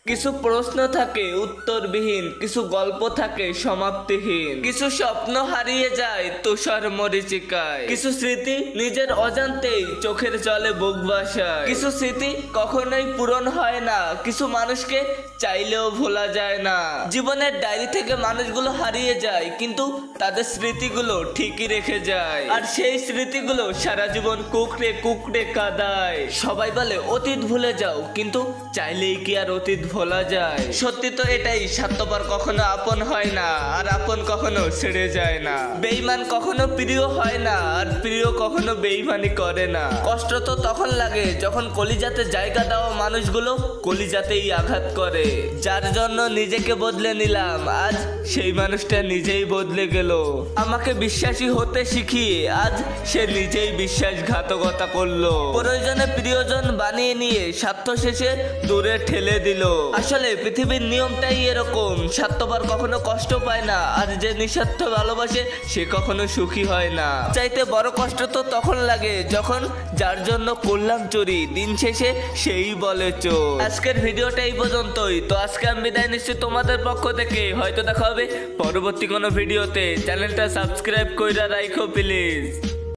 কিছু প্রশ্ন থাকে উত্তরবিহীন, কিছু গল্প থাকে সমাপ্তিহীন, কিছু স্বপ্ন হারিয়ে যায় তুষার মরীচিকায়, কিছু স্মৃতি নিজের অজান্তেই চোখের জলে বুক ভাসায়, কিছু স্মৃতি কখনোই পূরণ হয় না, কিছু মানুষকে চাইলেও ভোলা যায় না। জীবনের ডায়েরি থেকে মানুষগুলো হারিয়ে যায়, কিন্তু তাদের স্মৃতিগুলো ঠিকই রেখে যায়, আর সেই স্মৃতিগুলো সারা জীবন কুকড়ে কুকড়ে কাঁদায়। সবাই বলে অতীত ভুলে যাও, কিন্তু চাইলেই কি আর অতীত ভোলা যায়? সত্যি তো এটাই, স্বার্থপর কখনো আপন হয় না, আর আপন কখনো ছেড়ে যায় না। বেঈমান কখনো প্রিয় হয় না, আর প্রিয় কখনো বেঈমানি করে না। কষ্ট তো তখন লাগে যখন কলিজাতে জায়গা দেওয়া মানুষগুলো কলিজাতেই আঘাত করে। যার জন্য নিজেকে বদলে নিলাম, আজ সেই মানুষটা নিজেই বদলে গেল। আমাকে বিশ্বাসী হতে শিখিয়ে আজ সে নিজেই বিশ্বাসঘাতকতা করলো। প্রয়োজনে প্রিয়জন বানিয়ে নিয়ে স্বার্থ শেষে দূরে ঠেলে দিল। আসলে পৃথিবীর নিয়মটাই এরকম, স্বার্থপর কখনো কষ্ট পায় না, আর যে নিঃস্বার্থ ভালোবাসে সে কখনো সুখী হয় না। চাইতে বড় কষ্ট তো তখন লাগে যখন যার জন্য করলাম চুরি, দিন শেষে সেই বলে চোর। আজকের ভিডিওটা এই পর্যন্তই। তো আজকে আমি বিদায় নিচ্ছি তোমাদের পক্ষ থেকে। হয়তো দেখা হবে পরবর্তী কোনো ভিডিওতে। চ্যানেলটা সাবস্ক্রাইব কইরা রাখো প্লিজ।